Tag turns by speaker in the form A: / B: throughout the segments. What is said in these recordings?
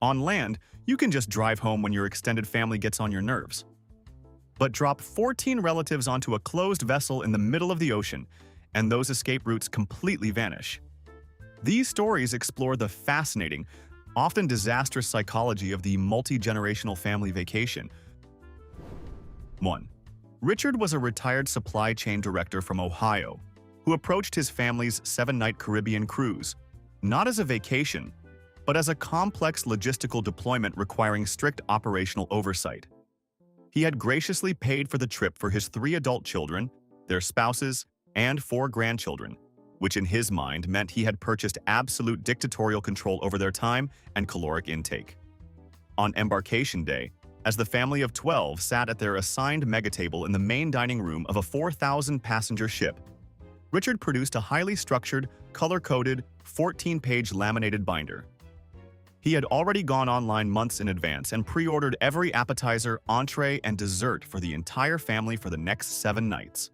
A: On land, you can just drive home when your extended family gets on your nerves. But drop 14 relatives onto a closed vessel in the middle of the ocean, and those escape routes completely vanish. These stories explore the fascinating, often disastrous psychology of the multi-generational family vacation. 1. Richard was a retired supply chain director from Ohio who approached his family's 7-night Caribbean cruise, not as a vacation, but as a complex logistical deployment requiring strict operational oversight. He had graciously paid for the trip for his 3 adult children, their spouses, and 4 grandchildren, which in his mind meant he had purchased absolute dictatorial control over their time and caloric intake. On embarkation day, as the family of 12 sat at their assigned megatable in the main dining room of a 4,000-passenger ship, Richard produced a highly structured, color-coded, 14-page laminated binder. He had already gone online months in advance and pre-ordered every appetizer, entree, and dessert for the entire family for the next 7 nights.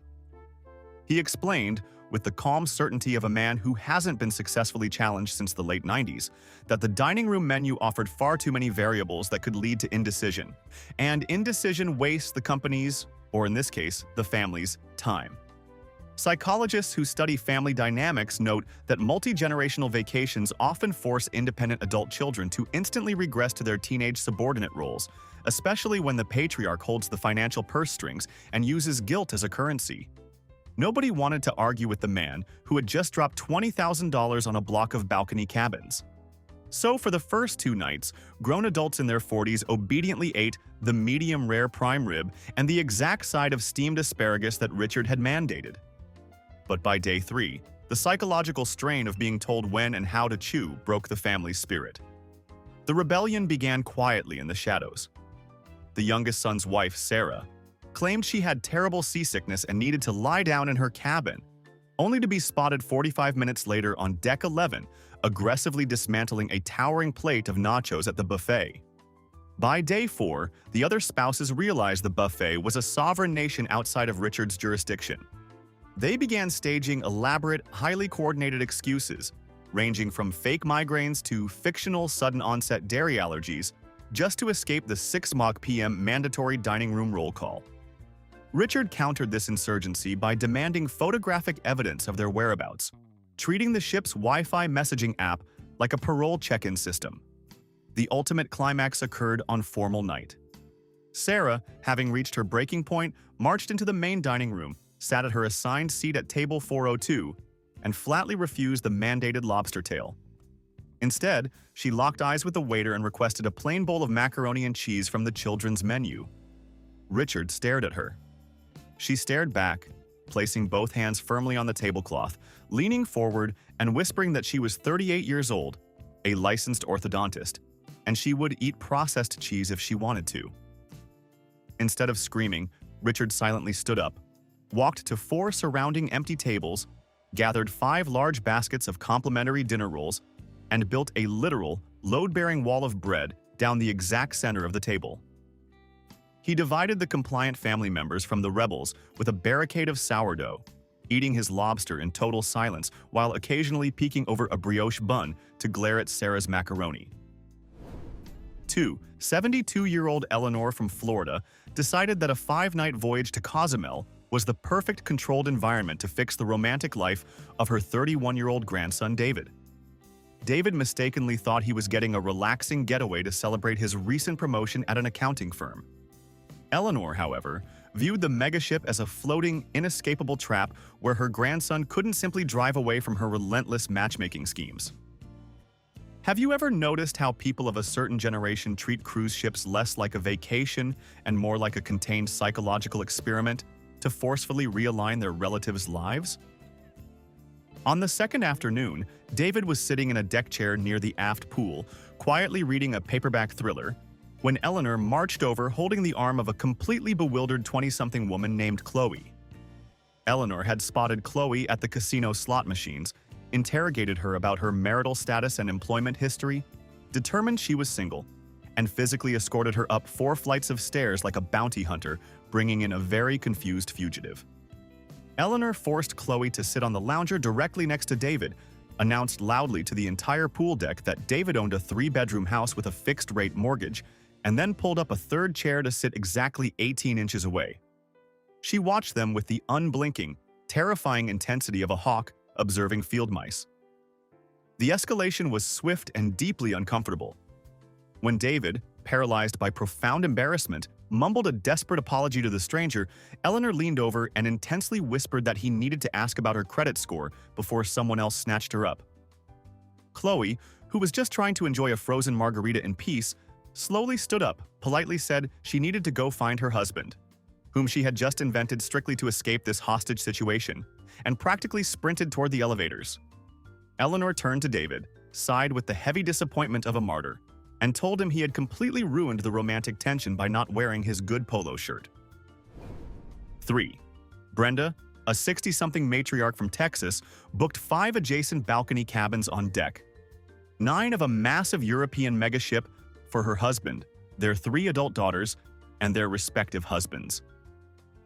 A: He explained, with the calm certainty of a man who hasn't been successfully challenged since the late 90s, that the dining room menu offered far too many variables that could lead to indecision, and indecision wastes the company's, or in this case, the family's, time. Psychologists who study family dynamics note that multi-generational vacations often force independent adult children to instantly regress to their teenage subordinate roles, especially when the patriarch holds the financial purse strings and uses guilt as a currency. Nobody wanted to argue with the man who had just dropped $20,000 on a block of balcony cabins. So for the first 2 nights, grown adults in their 40s obediently ate the medium-rare prime rib and the exact side of steamed asparagus that Richard had mandated. But by day 3, the psychological strain of being told when and how to chew broke the family's spirit. The rebellion began quietly in the shadows. The youngest son's wife, Sarah, claimed she had terrible seasickness and needed to lie down in her cabin, only to be spotted 45 minutes later on Deck 11, aggressively dismantling a towering plate of nachos at the buffet. By day 4, the other spouses realized the buffet was a sovereign nation outside of Richard's jurisdiction. They began staging elaborate, highly coordinated excuses, ranging from fake migraines to fictional sudden-onset dairy allergies, just to escape the 6 p.m. mandatory dining room roll call. Richard countered this insurgency by demanding photographic evidence of their whereabouts, treating the ship's Wi-Fi messaging app like a parole check-in system. The ultimate climax occurred on formal night. Sarah, having reached her breaking point, marched into the main dining room, sat at her assigned seat at table 402, and flatly refused the mandated lobster tail. Instead, she locked eyes with the waiter and requested a plain bowl of macaroni and cheese from the children's menu. Richard stared at her. She stared back, placing both hands firmly on the tablecloth, leaning forward and whispering that she was 38 years old, a licensed orthodontist, and she would eat processed cheese if she wanted to. Instead of screaming, Richard silently stood up, walked to 4 surrounding empty tables, gathered 5 large baskets of complimentary dinner rolls, and built a literal, load-bearing wall of bread down the exact center of the table. He divided the compliant family members from the rebels with a barricade of sourdough, eating his lobster in total silence while occasionally peeking over a brioche bun to glare at Sarah's macaroni. 2. 72-year-old Eleanor from Florida decided that a 5-night voyage to Cozumel was the perfect controlled environment to fix the romantic life of her 31-year-old grandson David. David mistakenly thought he was getting a relaxing getaway to celebrate his recent promotion at an accounting firm. Eleanor, however, viewed the megaship as a floating, inescapable trap where her grandson couldn't simply drive away from her relentless matchmaking schemes. Have you ever noticed how people of a certain generation treat cruise ships less like a vacation and more like a contained psychological experiment to forcefully realign their relatives' lives? On the second afternoon, David was sitting in a deck chair near the aft pool, quietly reading a paperback thriller, when Eleanor marched over holding the arm of a completely bewildered 20-something woman named Chloe. Eleanor had spotted Chloe at the casino slot machines, interrogated her about her marital status and employment history, determined she was single, and physically escorted her up 4 flights of stairs like a bounty hunter, bringing in a very confused fugitive. Eleanor forced Chloe to sit on the lounger directly next to David, announced loudly to the entire pool deck that David owned a 3-bedroom house with a fixed-rate mortgage, and then pulled up a third chair to sit exactly 18 inches away. She watched them with the unblinking, terrifying intensity of a hawk observing field mice. The escalation was swift and deeply uncomfortable. When David, paralyzed by profound embarrassment, mumbled a desperate apology to the stranger, Eleanor leaned over and intensely whispered that he needed to ask about her credit score before someone else snatched her up. Chloe, who was just trying to enjoy a frozen margarita in peace, slowly stood up, politely said she needed to go find her husband, whom she had just invented strictly to escape this hostage situation, and practically sprinted toward the elevators. Eleanor turned to David, sighed with the heavy disappointment of a martyr, and told him he had completely ruined the romantic tension by not wearing his good polo shirt. 3. Brenda, a 60-something matriarch from Texas, booked 5 adjacent balcony cabins on deck, 9 of a massive European megaship for her husband, their 3 adult daughters, and their respective husbands.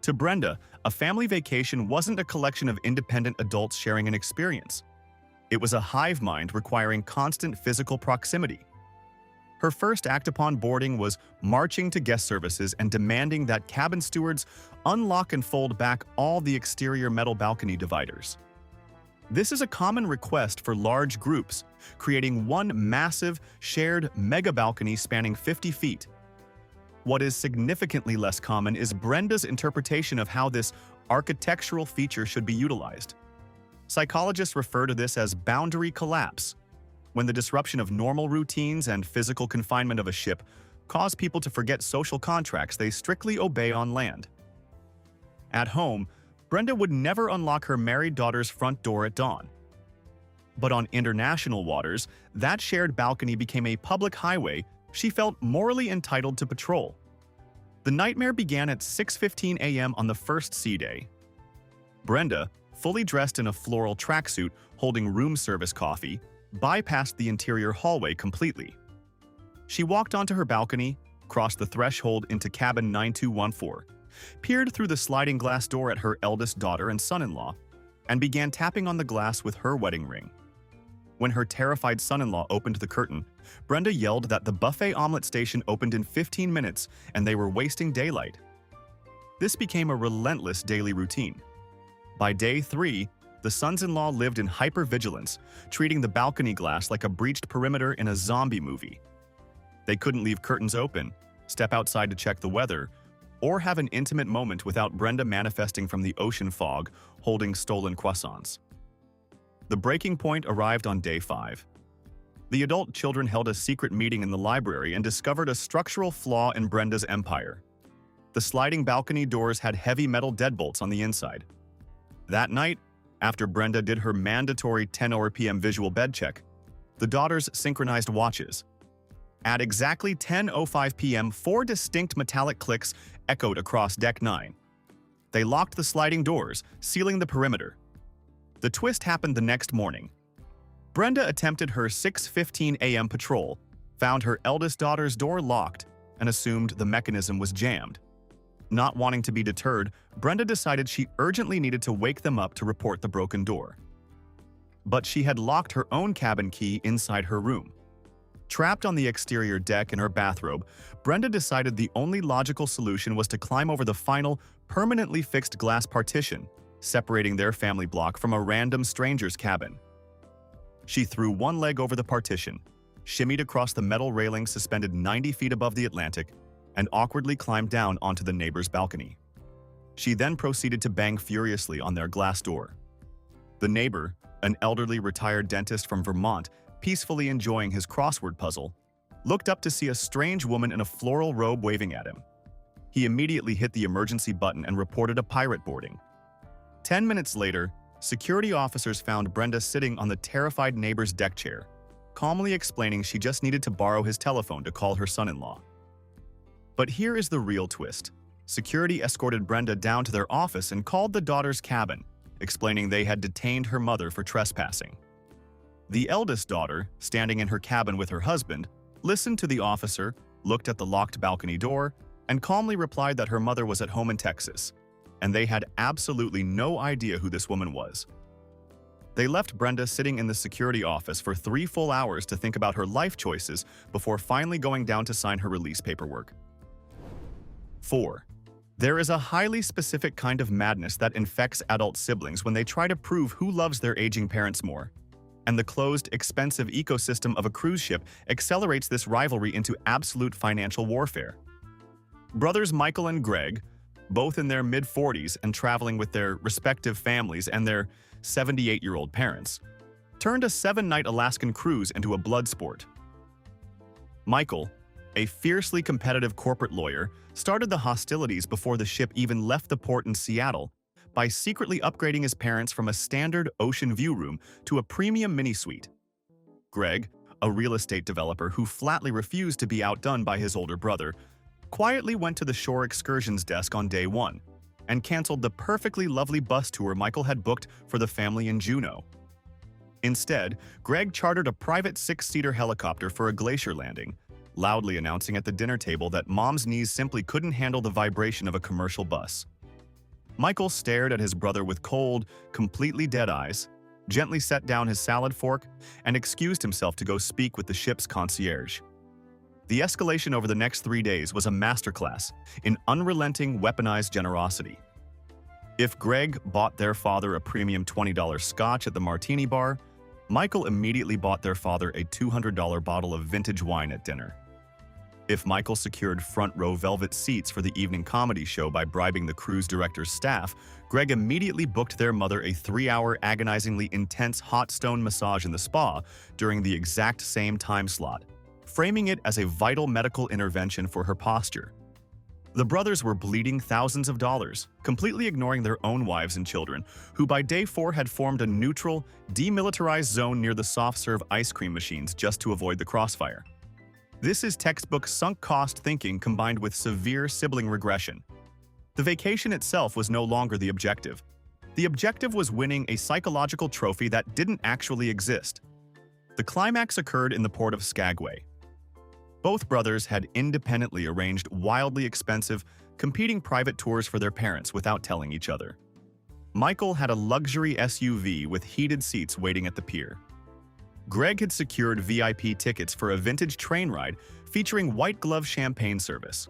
A: To Brenda, a family vacation wasn't a collection of independent adults sharing an experience. It was a hive mind requiring constant physical proximity. Her first act upon boarding was marching to guest services and demanding that cabin stewards unlock and fold back all the exterior metal balcony dividers. This is a common request for large groups, creating one massive, shared mega balcony spanning 50 feet. What is significantly less common is Brenda's interpretation of how this architectural feature should be utilized. Psychologists refer to this as boundary collapse, when the disruption of normal routines and physical confinement of a ship cause people to forget social contracts they strictly obey on land. At home, Brenda would never unlock her married daughter's front door at dawn. But on international waters, that shared balcony became a public highway she felt morally entitled to patrol. The nightmare began at 6:15 a.m. on the first sea day. Brenda, fully dressed in a floral tracksuit holding room service coffee, bypassed the interior hallway completely. She walked onto her balcony, crossed the threshold into cabin 9214, peered through the sliding glass door at her eldest daughter and son-in-law, and began tapping on the glass with her wedding ring. When her terrified son-in-law opened the curtain, Brenda yelled that the buffet omelet station opened in 15 minutes and they were wasting daylight. This became a relentless daily routine. By day 3, the sons-in-law lived in hypervigilance, treating the balcony glass like a breached perimeter in a zombie movie. They couldn't leave curtains open, step outside to check the weather, or have an intimate moment without Brenda manifesting from the ocean fog, holding stolen croissants. The breaking point arrived on day 5. The adult children held a secret meeting in the library and discovered a structural flaw in Brenda's empire. The sliding balcony doors had heavy metal deadbolts on the inside. That night, after Brenda did her mandatory 10 p.m. visual bed check, the daughters synchronized watches. At exactly 10:05 p.m., 4 distinct metallic clicks echoed across Deck 9. They locked the sliding doors, sealing the perimeter. The twist happened the next morning. Brenda attempted her 6:15 a.m. patrol, found her eldest daughter's door locked, and assumed the mechanism was jammed. Not wanting to be deterred, Brenda decided she urgently needed to wake them up to report the broken door. But she had locked her own cabin key inside her room. Trapped on the exterior deck in her bathrobe, Brenda decided the only logical solution was to climb over the final, permanently fixed glass partition, separating their family block from a random stranger's cabin. She threw one leg over the partition, shimmied across the metal railing suspended 90 feet above the Atlantic, and awkwardly climbed down onto the neighbor's balcony. She then proceeded to bang furiously on their glass door. The neighbor, an elderly retired dentist from Vermont, peacefully enjoying his crossword puzzle, looked up to see a strange woman in a floral robe waving at him. He immediately hit the emergency button and reported a pirate boarding. 10 minutes later, security officers found Brenda sitting on the terrified neighbor's deck chair, calmly explaining she just needed to borrow his telephone to call her son-in-law. But here is the real twist. Security escorted Brenda down to their office and called the daughter's cabin, explaining they had detained her mother for trespassing. The eldest daughter, standing in her cabin with her husband, listened to the officer, looked at the locked balcony door, and calmly replied that her mother was at home in Texas, and they had absolutely no idea who this woman was. They left Brenda sitting in the security office for 3 full hours to think about her life choices before finally going down to sign her release paperwork. 4. There is a highly specific kind of madness that infects adult siblings when they try to prove who loves their aging parents more. And the closed, expensive ecosystem of a cruise ship accelerates this rivalry into absolute financial warfare. Brothers Michael and Greg, both in their mid-40s and traveling with their respective families and their 78-year-old parents, turned a 7-night Alaskan cruise into a blood sport. Michael, a fiercely competitive corporate lawyer, started the hostilities before the ship even left the port in Seattle by secretly upgrading his parents from a standard ocean view room to a premium mini-suite. Greg, a real estate developer who flatly refused to be outdone by his older brother, quietly went to the shore excursions desk on day 1 and canceled the perfectly lovely bus tour Michael had booked for the family in Juneau. Instead, Greg chartered a private 6-seater helicopter for a glacier landing, loudly announcing at the dinner table that Mom's knees simply couldn't handle the vibration of a commercial bus. Michael stared at his brother with cold, completely dead eyes, gently set down his salad fork, and excused himself to go speak with the ship's concierge. The escalation over the next 3 days was a masterclass in unrelenting, weaponized generosity. If Greg bought their father a premium $20 scotch at the martini bar, Michael immediately bought their father a $200 bottle of vintage wine at dinner. If Michael secured front-row velvet seats for the evening comedy show by bribing the cruise director's staff, Greg immediately booked their mother a 3-hour, agonizingly intense hot stone massage in the spa during the exact same time slot, framing it as a vital medical intervention for her posture. The brothers were bleeding thousands of dollars, completely ignoring their own wives and children, who by day 4 had formed a neutral, demilitarized zone near the soft-serve ice cream machines just to avoid the crossfire. This is textbook sunk-cost thinking combined with severe sibling regression. The vacation itself was no longer the objective. The objective was winning a psychological trophy that didn't actually exist. The climax occurred in the port of Skagway. Both brothers had independently arranged wildly expensive, competing private tours for their parents without telling each other. Michael had a luxury SUV with heated seats waiting at the pier. Greg had secured VIP tickets for a vintage train ride featuring white-glove champagne service.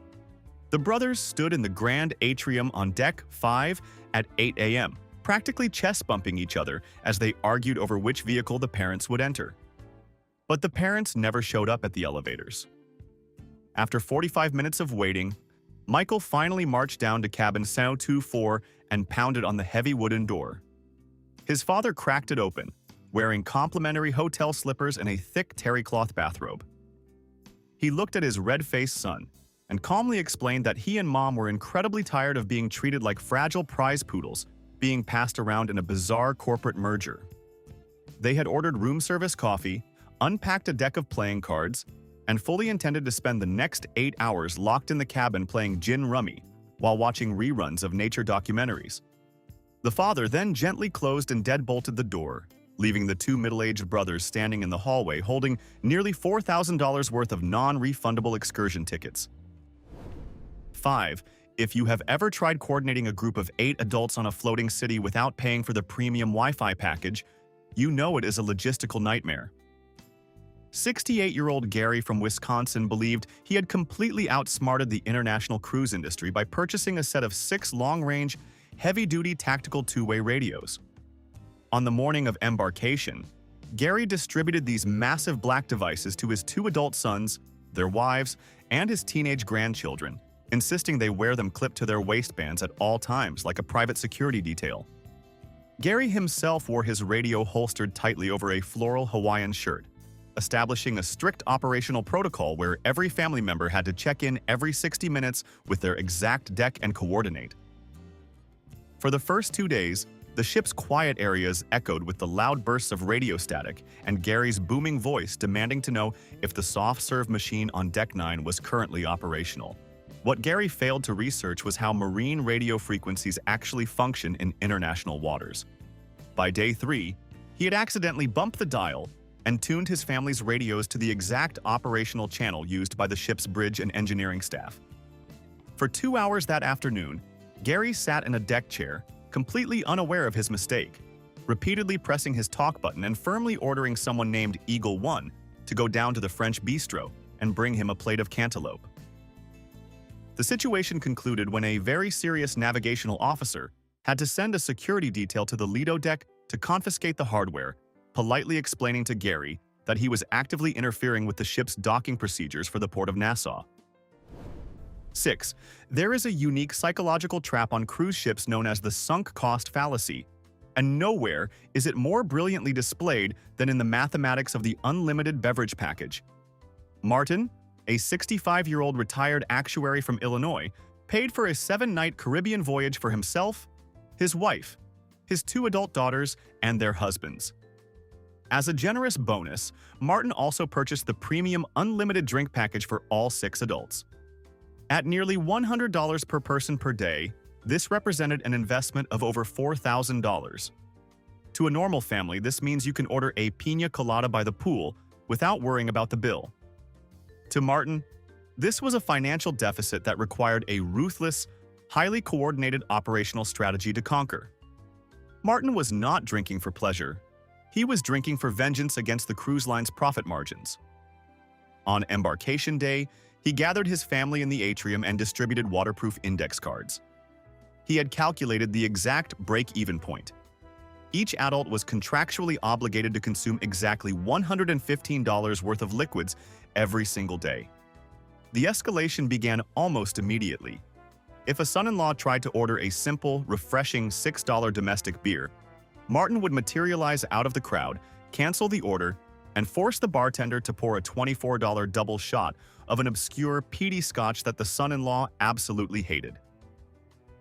A: The brothers stood in the grand atrium on Deck 5 at 8 a.m., practically chest-bumping each other as they argued over which vehicle the parents would enter. But the parents never showed up at the elevators. After 45 minutes of waiting, Michael finally marched down to cabin 724 and pounded on the heavy wooden door. His father cracked it open, wearing complimentary hotel slippers and a thick terry cloth bathrobe. He looked at his red-faced son and calmly explained that he and Mom were incredibly tired of being treated like fragile prize poodles being passed around in a bizarre corporate merger. They had ordered room service coffee, unpacked a deck of playing cards, and fully intended to spend the next 8 hours locked in the cabin playing gin rummy while watching reruns of nature documentaries. The father then gently closed and deadbolted the door, leaving the 2 middle-aged brothers standing in the hallway holding nearly $4,000 worth of non-refundable excursion tickets. 5. If you have ever tried coordinating a group of 8 adults on a floating city without paying for the premium Wi-Fi package, you know it is a logistical nightmare. 68-year-old Gary from Wisconsin believed he had completely outsmarted the international cruise industry by purchasing a set of 6 long-range, heavy-duty tactical 2-way radios. On the morning of embarkation, Gary distributed these massive black devices to his 2 adult sons, their wives, and his teenage grandchildren, insisting they wear them clipped to their waistbands at all times like a private security detail. Gary himself wore his radio holstered tightly over a floral Hawaiian shirt, establishing a strict operational protocol where every family member had to check in every 60 minutes with their exact deck and coordinate. For the first 2 days, the ship's quiet areas echoed with the loud bursts of radio static and Gary's booming voice demanding to know if the soft-serve machine on Deck 9 was currently operational. What Gary failed to research was how marine radio frequencies actually function in international waters. By day 3, he had accidentally bumped the dial and tuned his family's radios to the exact operational channel used by the ship's bridge and engineering staff. For 2 hours that afternoon, Gary sat in a deck chair, completely unaware of his mistake, repeatedly pressing his talk button and firmly ordering someone named Eagle One to go down to the French bistro and bring him a plate of cantaloupe. The situation concluded when a very serious navigational officer had to send a security detail to the Lido deck to confiscate the hardware, politely explaining to Gary that he was actively interfering with the ship's docking procedures for the port of Nassau. 6. There is a unique psychological trap on cruise ships known as the sunk cost fallacy, and nowhere is it more brilliantly displayed than in the mathematics of the unlimited beverage package. Martin, a 65-year-old retired actuary from Illinois, paid for a 7-night Caribbean voyage for himself, his wife, his 2 adult daughters, and their husbands. As a generous bonus, Martin also purchased the premium unlimited drink package for all 6 adults. At nearly $100 per person per day, this represented an investment of over $4,000. To a normal family, this means you can order a piña colada by the pool without worrying about the bill. To Martin, this was a financial deficit that required a ruthless, highly coordinated operational strategy to conquer. Martin was not drinking for pleasure. He was drinking for vengeance against the cruise line's profit margins. On embarkation day, he gathered his family in the atrium and distributed waterproof index cards. He had calculated the exact break-even point. Each adult was contractually obligated to consume exactly $115 worth of liquids every single day. The escalation began almost immediately. If a son-in-law tried to order a simple, refreshing $6 domestic beer, Martin would materialize out of the crowd, cancel the order, and force the bartender to pour a $24 double shot of an obscure peaty scotch that the son-in-law absolutely hated.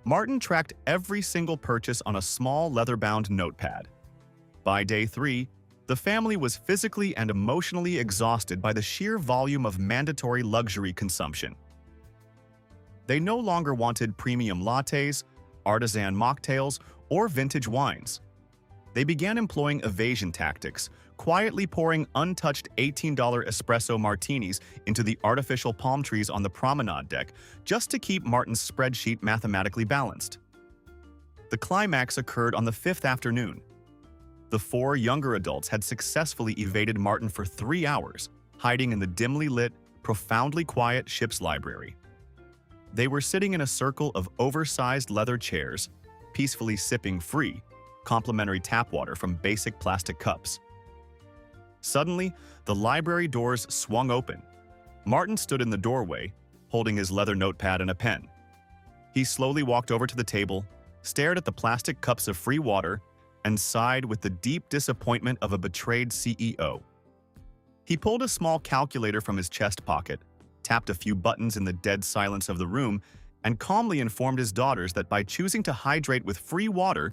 A: Martin tracked every single purchase on a small leather-bound notepad. By day 3, the family was physically and emotionally exhausted by the sheer volume of mandatory luxury consumption. They no longer wanted premium lattes, artisan mocktails, or vintage wines. They began employing evasion tactics, quietly pouring untouched $18 espresso martinis into the artificial palm trees on the promenade deck just to keep Martin's spreadsheet mathematically balanced. The climax occurred on the 5th afternoon. The 4 younger adults had successfully evaded Martin for 3 hours, hiding in the dimly lit, profoundly quiet ship's library. They were sitting in a circle of oversized leather chairs, peacefully sipping free, complimentary tap water from basic plastic cups. Suddenly, the library doors swung open. Martin stood in the doorway, holding his leather notepad and a pen. He slowly walked over to the table, stared at the plastic cups of free water, and sighed with the deep disappointment of a betrayed CEO. He pulled a small calculator from his chest pocket, tapped a few buttons in the dead silence of the room, and calmly informed his daughters that by choosing to hydrate with free water,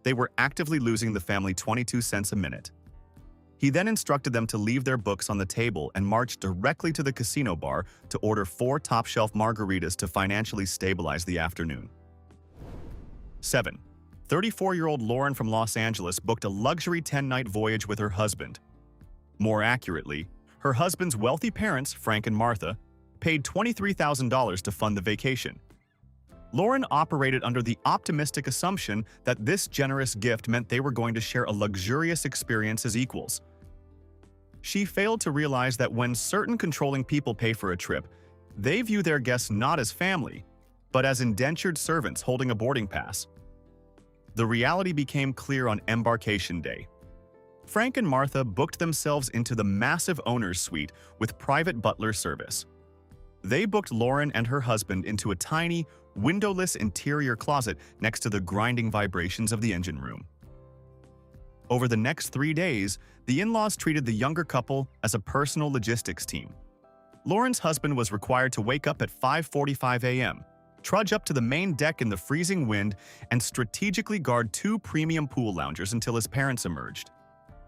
A: they were actively losing the family 22 cents a minute. He then instructed them to leave their books on the table and march directly to the casino bar to order 4 top-shelf margaritas to financially stabilize the afternoon. 7. 34-year-old Lauren from Los Angeles booked a luxury 10-night voyage with her husband. More accurately, her husband's wealthy parents, Frank and Martha, paid $23,000 to fund the vacation. Lauren operated under the optimistic assumption that this generous gift meant they were going to share a luxurious experience as equals. She failed to realize that when certain controlling people pay for a trip, they view their guests not as family, but as indentured servants holding a boarding pass. The reality became clear on embarkation day. Frank and Martha booked themselves into the massive owner's suite with private butler service. They booked Lauren and her husband into a tiny, windowless interior closet next to the grinding vibrations of the engine room. Over the next 3 days, the in-laws treated the younger couple as a personal logistics team. Lauren's husband was required to wake up at 5:45 a.m., trudge up to the main deck in the freezing wind, and strategically guard 2 premium pool loungers until his parents emerged.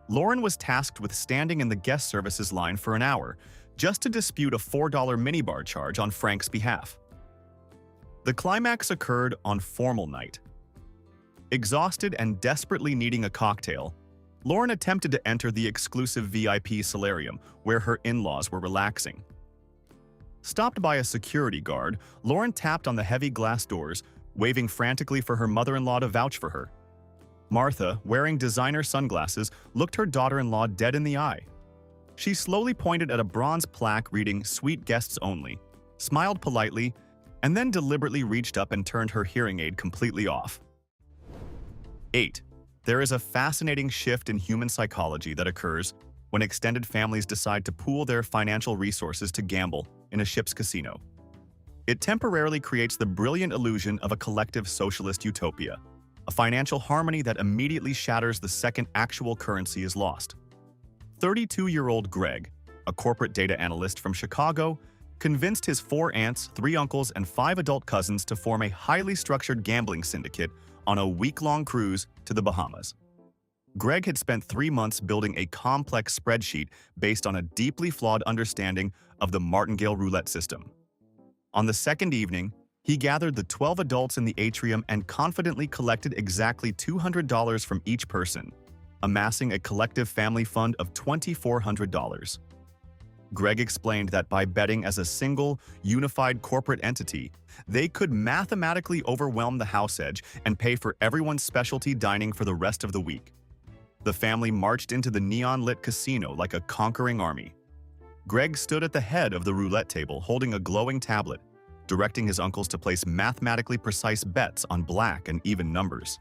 A: Lauren was tasked with standing in the guest services line for an hour, just to dispute a $4 minibar charge on Frank's behalf. The climax occurred on formal night. Exhausted and desperately needing a cocktail, Lauren attempted to enter the exclusive VIP solarium where her in-laws were relaxing. Stopped by a security guard, Lauren tapped on the heavy glass doors, waving frantically for her mother-in-law to vouch for her. Martha, wearing designer sunglasses, looked her daughter-in-law dead in the eye. She slowly pointed at a bronze plaque reading "Sweet Guests Only," smiled politely, and then deliberately reached up and turned her hearing aid completely off. 8. There is a fascinating shift in human psychology that occurs when extended families decide to pool their financial resources to gamble in a ship's casino. It temporarily creates the brilliant illusion of a collective socialist utopia, a financial harmony that immediately shatters the second actual currency is lost. 32-year-old Greg, a corporate data analyst from Chicago, convinced his 4 aunts, 3 uncles, and 5 adult cousins to form a highly structured gambling syndicate on a week-long cruise to the Bahamas. Greg had spent 3 months building a complex spreadsheet based on a deeply flawed understanding of the martingale roulette system. On the second evening, he gathered the 12 adults in the atrium and confidently collected exactly $200 from each person, amassing a collective family fund of $2,400. Greg explained that by betting as a single, unified corporate entity, they could mathematically overwhelm the house edge and pay for everyone's specialty dining for the rest of the week. The family marched into the neon-lit casino like a conquering army. Greg stood at the head of the roulette table holding a glowing tablet, directing his uncles to place mathematically precise bets on black and even numbers.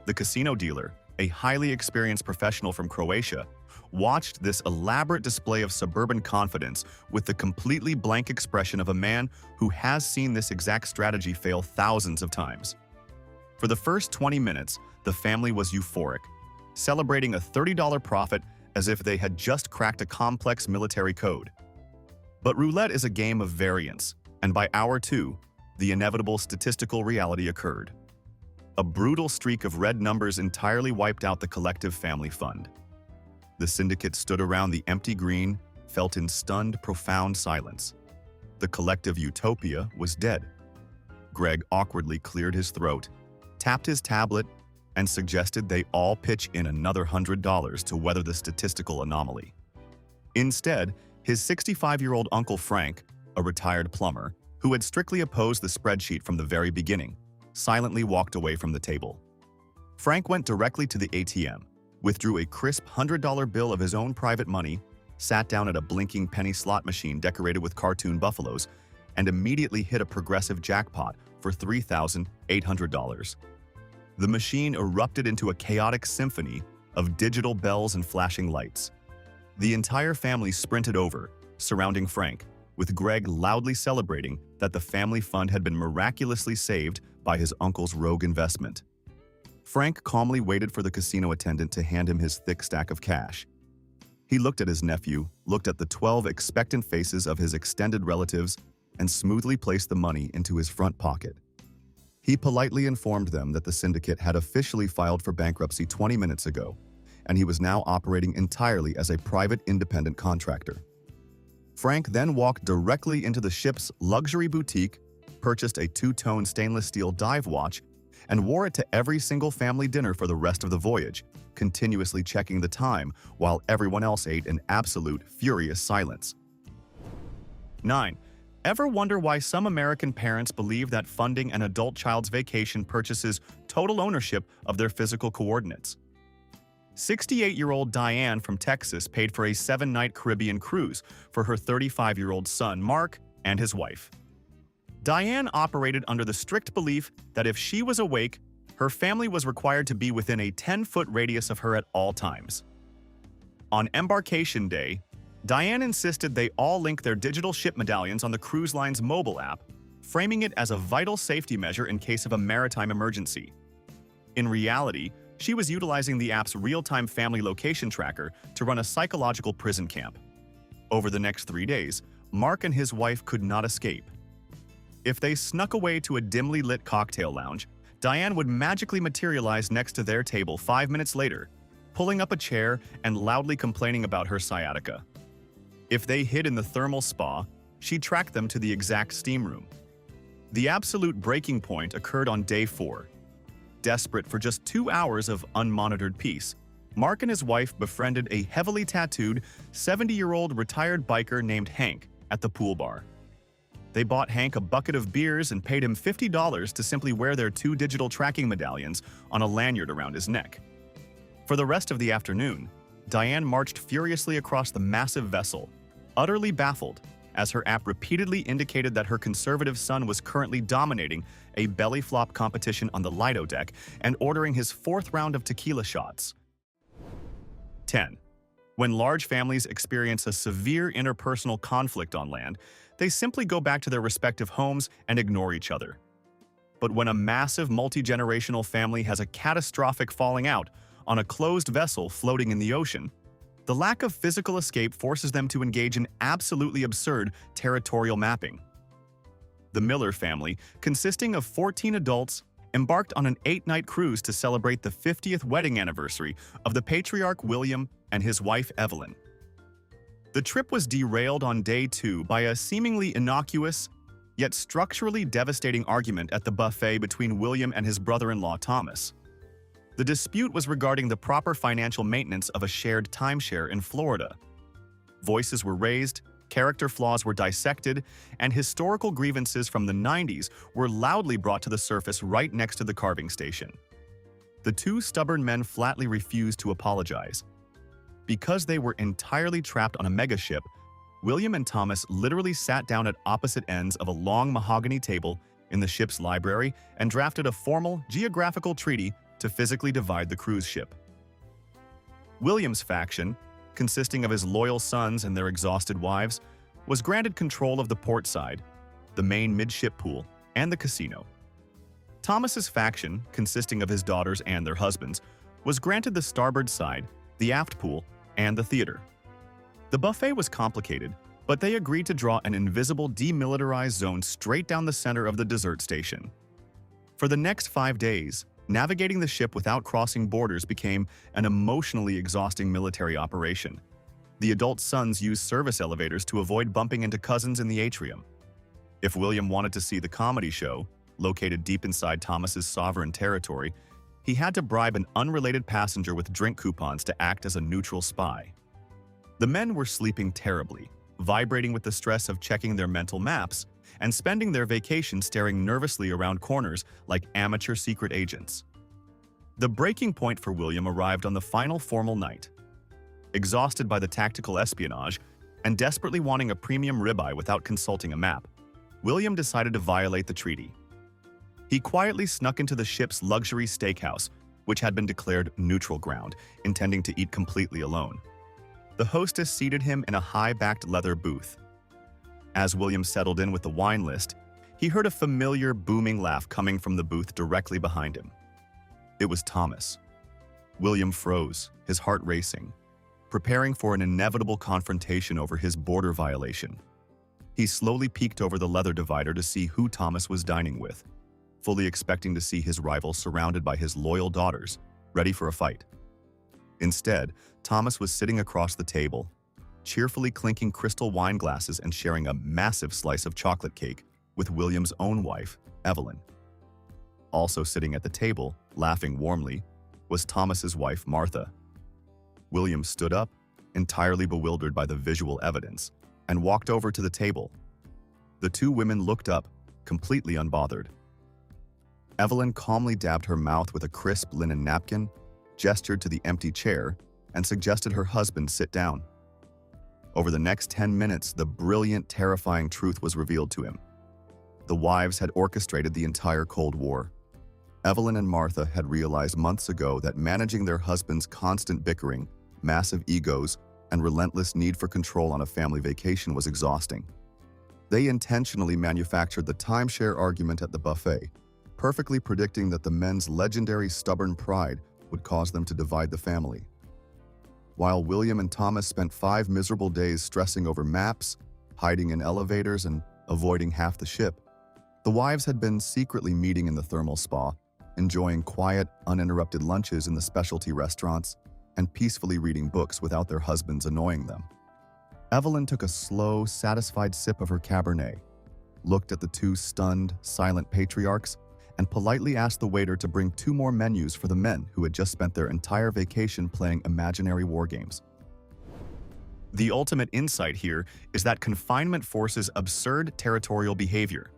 A: The casino dealer, a highly experienced professional from Croatia, watched this elaborate display of suburban confidence with the completely blank expression of a man who has seen this exact strategy fail thousands of times. For the first 20 minutes, the family was euphoric, celebrating a $30 profit as if they had just cracked a complex military code. But roulette is a game of variance, and by hour 2, the inevitable statistical reality occurred. A brutal streak of red numbers entirely wiped out the collective family fund. The syndicate stood around the empty green, felt in stunned, profound silence. The collective utopia was dead. Greg awkwardly cleared his throat, tapped his tablet, and suggested they all pitch in another $100 to weather the statistical anomaly. Instead, his 65-year-old Uncle Frank, a retired plumber, who had strictly opposed the spreadsheet from the very beginning, silently walked away from the table. Frank went directly to the ATM, withdrew a crisp $100 bill of his own private money, sat down at a blinking penny slot machine decorated with cartoon buffaloes, and immediately hit a progressive jackpot for $3,800. The machine erupted into a chaotic symphony of digital bells and flashing lights. The entire family sprinted over, surrounding Frank, with Greg loudly celebrating that the family fund had been miraculously saved by his uncle's rogue investment. Frank calmly waited for the casino attendant to hand him his thick stack of cash. He looked at his nephew, looked at the 12 expectant faces of his extended relatives, and smoothly placed the money into his front pocket. He politely informed them that the syndicate had officially filed for bankruptcy 20 minutes ago, and he was now operating entirely as a private independent contractor. Frank then walked directly into the ship's luxury boutique, purchased a 2-tone stainless steel dive watch, and wore it to every single family dinner for the rest of the voyage, continuously checking the time while everyone else ate in absolute furious silence. 9. Ever wonder why some American parents believe that funding an adult child's vacation purchases total ownership of their physical coordinates? 68-year-old Diane from Texas paid for a 7-night Caribbean cruise for her 35-year-old son, Mark, and his wife. Diane operated under the strict belief that if she was awake, her family was required to be within a 10-foot radius of her at all times. On embarkation day, Diane insisted they all link their digital ship medallions on the cruise line's mobile app, framing it as a vital safety measure in case of a maritime emergency. In reality, she was utilizing the app's real-time family location tracker to run a psychological prison camp. Over the next 3 days, Mark and his wife could not escape. If they snuck away to a dimly lit cocktail lounge, Diane would magically materialize next to their table 5 minutes later, pulling up a chair and loudly complaining about her sciatica. If they hid in the thermal spa, she tracked them to the exact steam room. The absolute breaking point occurred on day 4. Desperate for just 2 hours of unmonitored peace, Mark and his wife befriended a heavily tattooed 70-year-old retired biker named Hank at the pool bar. They bought Hank a bucket of beers and paid him $50 to simply wear their 2 digital tracking medallions on a lanyard around his neck. For the rest of the afternoon, Diane marched furiously across the massive vessel, utterly baffled, as her app repeatedly indicated that her conservative son was currently dominating a belly flop competition on the Lido deck and ordering his 4th round of tequila shots. 10. When large families experience a severe interpersonal conflict on land, they simply go back to their respective homes and ignore each other. But when a massive multi-generational family has a catastrophic falling out on a closed vessel floating in the ocean, the lack of physical escape forces them to engage in absolutely absurd territorial mapping. The Miller family, consisting of 14 adults, embarked on an 8-night cruise to celebrate the 50th wedding anniversary of the patriarch William and his wife Evelyn. The trip was derailed on day 2 by a seemingly innocuous, yet structurally devastating argument at the buffet between William and his brother-in-law Thomas. The dispute was regarding the proper financial maintenance of a shared timeshare in Florida. Voices were raised, character flaws were dissected, and historical grievances from the 90s were loudly brought to the surface right next to the carving station. The 2 stubborn men flatly refused to apologize. Because they were entirely trapped on a megaship, William and Thomas literally sat down at opposite ends of a long mahogany table in the ship's library and drafted a formal geographical treaty to physically divide the cruise ship. William's faction, consisting of his loyal sons and their exhausted wives, was granted control of the port side, the main midship pool, and the casino. Thomas's faction, consisting of his daughters and their husbands, was granted the starboard side, the aft pool, and the theater. The buffet was complicated, but they agreed to draw an invisible demilitarized zone straight down the center of the dessert station. For the next 5 days, navigating the ship without crossing borders became an emotionally exhausting military operation. The adult sons used service elevators to avoid bumping into cousins in the atrium. If William wanted to see the comedy show, located deep inside Thomas's sovereign territory, he had to bribe an unrelated passenger with drink coupons to act as a neutral spy. The men were sleeping terribly, vibrating with the stress of checking their mental maps, and spending their vacation staring nervously around corners like amateur secret agents. The breaking point for William arrived on the final formal night. Exhausted by the tactical espionage and desperately wanting a premium ribeye without consulting a map, William decided to violate the treaty. He quietly snuck into the ship's luxury steakhouse, which had been declared neutral ground, intending to eat completely alone. The hostess seated him in a high-backed leather booth. As William settled in with the wine list, he heard a familiar booming laugh coming from the booth directly behind him. It was Thomas. William froze, his heart racing, preparing for an inevitable confrontation over his border violation. He slowly peeked over the leather divider to see who Thomas was dining with, fully expecting to see his rival surrounded by his loyal daughters, ready for a fight. Instead, Thomas was sitting across the table, cheerfully clinking crystal wine glasses and sharing a massive slice of chocolate cake with William's own wife, Evelyn. Also sitting at the table, laughing warmly, was Thomas's wife, Martha. William stood up, entirely bewildered by the visual evidence, and walked over to the table. The 2 women looked up, completely unbothered. Evelyn calmly dabbed her mouth with a crisp linen napkin, gestured to the empty chair, and suggested her husband sit down. Over the next 10 minutes, the brilliant, terrifying truth was revealed to him. The wives had orchestrated the entire Cold War. Evelyn and Martha had realized months ago that managing their husbands' constant bickering, massive egos, and relentless need for control on a family vacation was exhausting. They intentionally manufactured the timeshare argument at the buffet, perfectly predicting that the men's legendary stubborn pride would cause them to divide the family. While William and Thomas spent 5 miserable days stressing over maps, hiding in elevators, and avoiding half the ship, the wives had been secretly meeting in the thermal spa, enjoying quiet, uninterrupted lunches in the specialty restaurants, and peacefully reading books without their husbands annoying them. Evelyn took a slow, satisfied sip of her Cabernet, looked at the 2 stunned, silent patriarchs, and politely asked the waiter to bring 2 more menus for the men who had just spent their entire vacation playing imaginary war games. The ultimate insight here is that confinement forces absurd territorial behavior.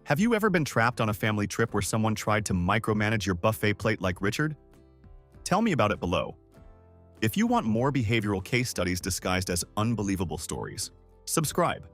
A: Have you ever been trapped on a family trip where someone tried to micromanage your buffet plate like Richard? Tell me about it below. If you want more behavioral case studies disguised as unbelievable stories, subscribe.